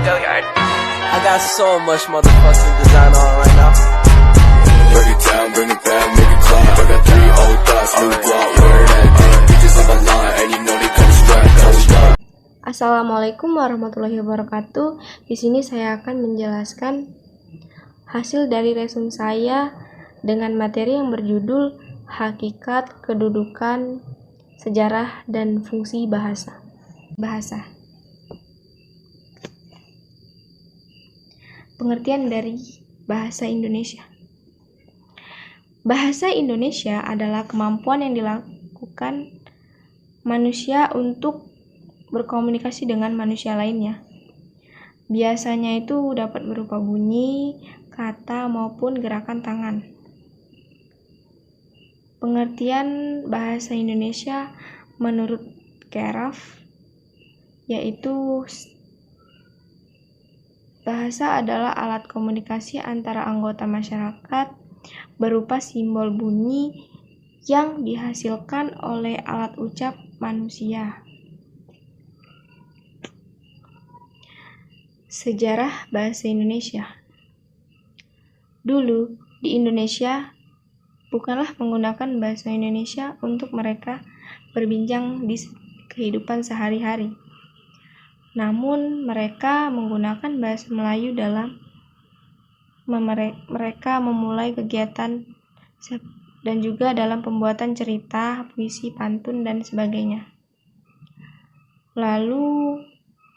Gilliard. I got so much motherfucking design on right now. Break it down, bring it back, make it clap. I got 3 old thoughts, new block, where that thing. Bitches on my line, and you know they come strapped, hold up. Assalamualaikum warahmatullahi wabarakatuh. Di sini saya akan menjelaskan hasil dari resume saya dengan materi yang berjudul Hakikat, Kedudukan, Sejarah, dan Fungsi Bahasa. Pengertian dari bahasa Indonesia. Bahasa Indonesia adalah kemampuan yang dilakukan manusia untuk berkomunikasi dengan manusia lainnya. Biasanya itu dapat berupa bunyi, kata, maupun gerakan tangan. Pengertian bahasa Indonesia menurut Keraf yaitu bahasa adalah alat komunikasi antara anggota masyarakat berupa simbol bunyi yang dihasilkan oleh alat ucap manusia. Sejarah bahasa Indonesia. Dulu di Indonesia bukanlah menggunakan bahasa Indonesia untuk mereka berbincang di kehidupan sehari-hari. Namun mereka menggunakan bahasa Melayu dalam mereka memulai kegiatan dan juga dalam pembuatan cerita, puisi, pantun, dan sebagainya. Lalu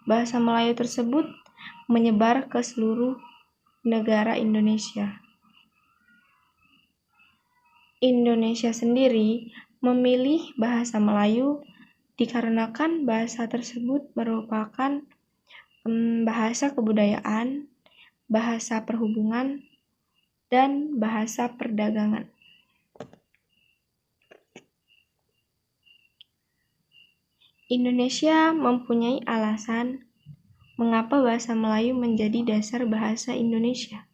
bahasa Melayu tersebut menyebar ke seluruh negara Indonesia. Indonesia sendiri memilih bahasa Melayu dikarenakan bahasa tersebut merupakan bahasa kebudayaan, bahasa perhubungan, dan bahasa perdagangan. Indonesia mempunyai alasan mengapa bahasa Melayu menjadi dasar bahasa Indonesia,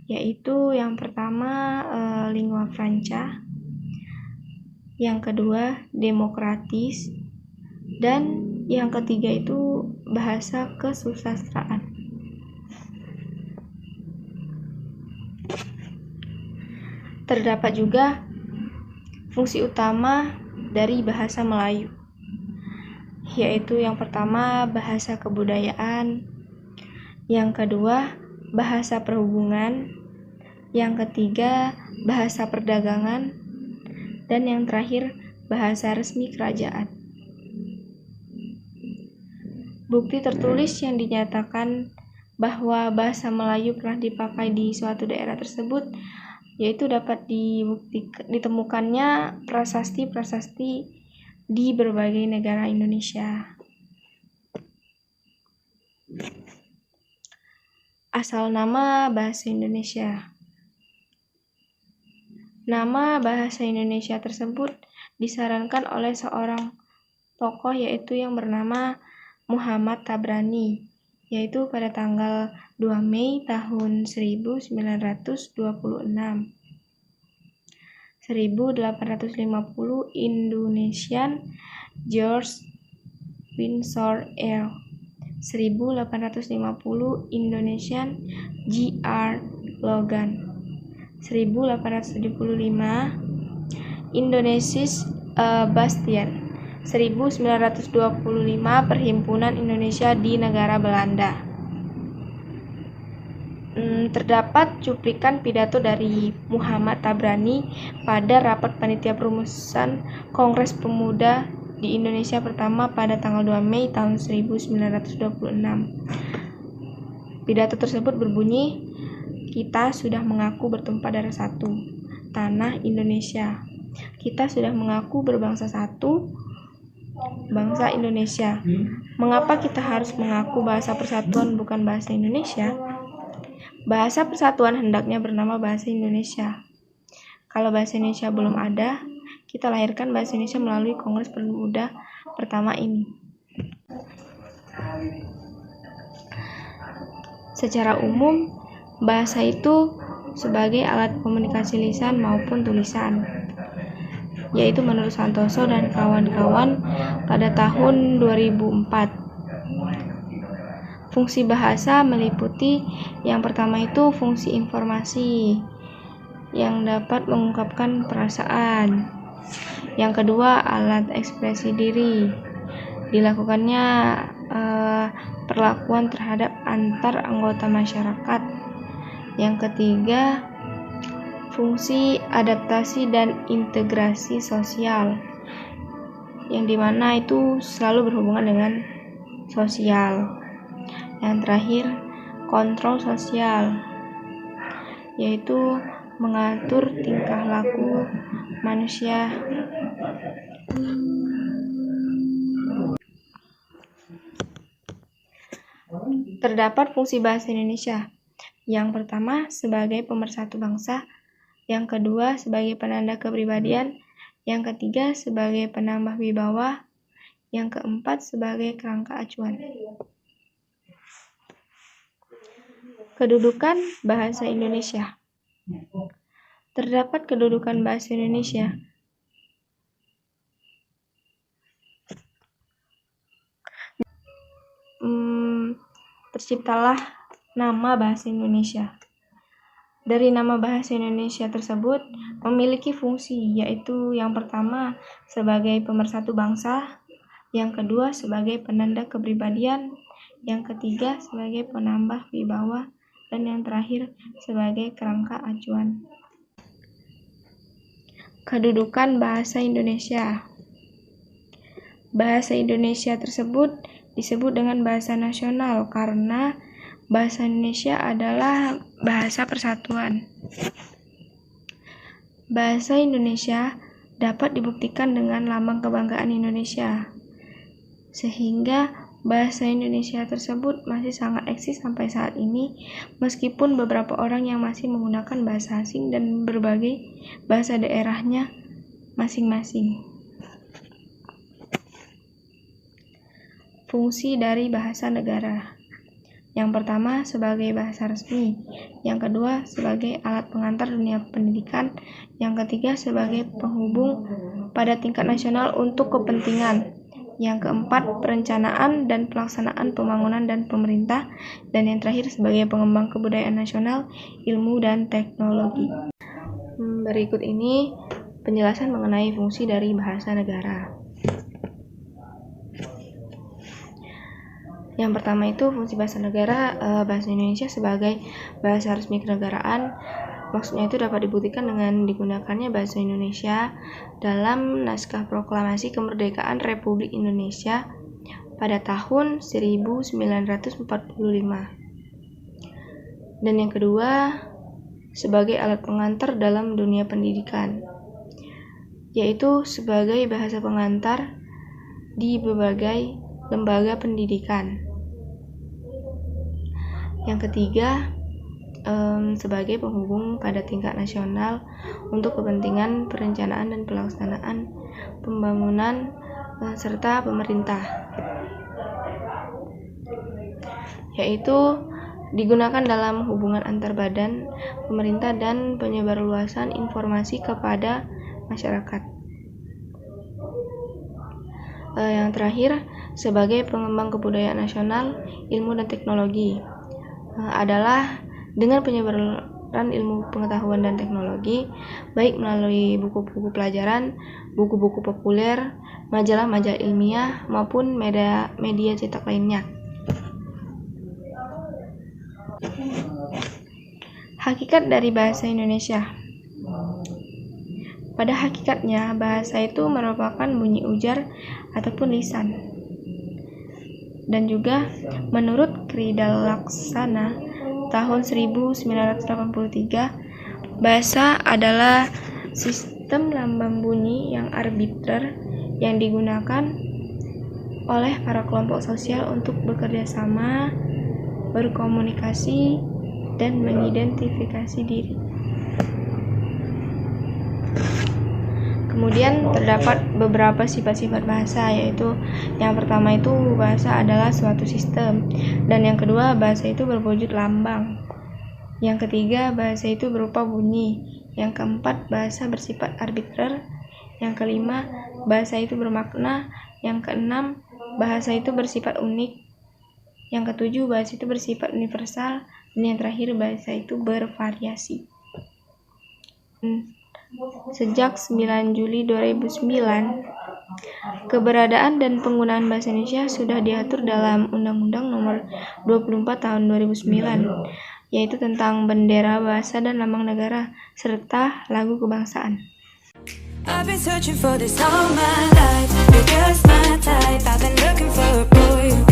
yaitu yang pertama lingua franca, yang kedua demokratis, dan yang ketiga itu bahasa kesusastraan. Terdapat juga fungsi utama dari bahasa Melayu, yaitu yang pertama bahasa kebudayaan, yang kedua bahasa perhubungan, yang ketiga bahasa perdagangan, dan yang terakhir bahasa resmi kerajaan. Bukti tertulis yang dinyatakan bahwa bahasa Melayu pernah dipakai di suatu daerah tersebut yaitu dapat ditemukannya prasasti-prasasti di berbagai negara Indonesia. Asal nama bahasa Indonesia. Nama bahasa Indonesia tersebut disarankan oleh seorang tokoh yaitu yang bernama Muhammad Tabrani, yaitu pada tanggal 2 Mei tahun 1926. 1850 Indonesian George Windsor Earl. 1850 Indonesian G.R. Logan. 1875 Indonesisch Bastian. 1925 Perhimpunan Indonesia di negara Belanda. Terdapat cuplikan pidato dari Muhammad Tabrani pada rapat panitia perumusan Kongres Pemuda di Indonesia pertama pada tanggal 2 Mei tahun 1926. Pidato tersebut berbunyi, "Kita sudah mengaku bertumpah darah satu, tanah Indonesia. Kita sudah mengaku berbangsa satu, bangsa Indonesia. Mengapa kita harus mengaku bahasa persatuan bukan bahasa Indonesia? Bahasa persatuan hendaknya bernama bahasa Indonesia. Kalau bahasa Indonesia belum ada, kita lahirkan bahasa Indonesia melalui Kongres Pemuda pertama ini." Secara umum, bahasa itu sebagai alat komunikasi lisan maupun tulisan, yaitu menurut Santoso dan kawan-kawan pada tahun 2004. Fungsi bahasa meliputi yang pertama itu fungsi informasi yang dapat mengungkapkan perasaan. Yang kedua, alat ekspresi diri. Dilakukannya perlakuan terhadap antar anggota masyarakat. Yang ketiga, fungsi adaptasi dan integrasi sosial, yang dimana itu selalu berhubungan dengan sosial. Yang terakhir, kontrol sosial, yaitu mengatur tingkah laku manusia. Terdapat fungsi bahasa Indonesia. Yang pertama, sebagai pemersatu bangsa. Yang kedua, sebagai penanda kepribadian. Yang ketiga, sebagai penambah wibawa. Yang keempat, sebagai kerangka acuan. Kedudukan bahasa Indonesia. Terdapat kedudukan bahasa Indonesia. Terciptalah nama bahasa Indonesia. Dari nama bahasa Indonesia tersebut memiliki fungsi, yaitu yang pertama sebagai pemersatu bangsa, yang kedua sebagai penanda kepribadian, yang ketiga sebagai penambah wibawa, dan yang terakhir sebagai kerangka acuan. Kedudukan bahasa Indonesia. Bahasa Indonesia tersebut disebut dengan bahasa nasional karena bahasa Indonesia adalah bahasa persatuan. Bahasa Indonesia dapat dibuktikan dengan lambang kebanggaan Indonesia, sehingga bahasa Indonesia tersebut masih sangat eksis sampai saat ini, meskipun beberapa orang yang masih menggunakan bahasa asing dan berbagai bahasa daerahnya masing-masing. Fungsi dari bahasa negara. Yang pertama sebagai bahasa resmi, yang kedua sebagai alat pengantar dunia pendidikan, yang ketiga sebagai penghubung pada tingkat nasional untuk kepentingan, yang keempat perencanaan dan pelaksanaan pembangunan dan pemerintah, dan yang terakhir sebagai pengembang kebudayaan nasional, ilmu dan teknologi. Berikut ini penjelasan mengenai fungsi dari bahasa negara. Yang pertama itu fungsi bahasa negara. Bahasa Indonesia sebagai bahasa resmi kenegaraan, maksudnya itu dapat dibuktikan dengan digunakannya bahasa Indonesia dalam naskah proklamasi kemerdekaan Republik Indonesia pada tahun 1945. Dan yang kedua sebagai alat pengantar dalam dunia pendidikan, yaitu sebagai bahasa pengantar di berbagai lembaga pendidikan. Yang ketiga, sebagai penghubung pada tingkat nasional untuk kepentingan perencanaan dan pelaksanaan pembangunan serta pemerintah, yaitu digunakan dalam hubungan antar badan pemerintah dan penyebarluasan informasi kepada masyarakat. Yang terakhir, sebagai pengembang kebudayaan nasional, ilmu dan teknologi, adalah dengan penyebaran ilmu pengetahuan dan teknologi, baik melalui buku-buku pelajaran, buku-buku populer, majalah-majalah ilmiah, maupun media cetak lainnya. Hakikat dari bahasa Indonesia. Pada hakikatnya, bahasa itu merupakan bunyi ujar ataupun lisan. Dan juga menurut Kridalaksana tahun 1983, bahasa adalah sistem lambang bunyi yang arbiter yang digunakan oleh para kelompok sosial untuk bekerja sama, berkomunikasi, dan mengidentifikasi diri. Kemudian terdapat beberapa sifat-sifat bahasa, yaitu yang pertama itu bahasa adalah suatu sistem, dan yang kedua bahasa itu berwujud lambang, yang ketiga bahasa itu berupa bunyi, yang keempat bahasa bersifat arbiter, yang kelima bahasa itu bermakna, yang keenam bahasa itu bersifat unik, Yang ketujuh, bahasa itu bersifat universal. Dan yang terakhir, bahasa itu bervariasi. Sejak 9 Juli 2009, keberadaan dan penggunaan bahasa Indonesia sudah diatur dalam Undang-Undang Nomor 24 Tahun 2009, yaitu tentang bendera, bahasa, dan lambang negara, serta lagu kebangsaan. I've been searching for this all my life. You're just my type. I've been looking for a boy who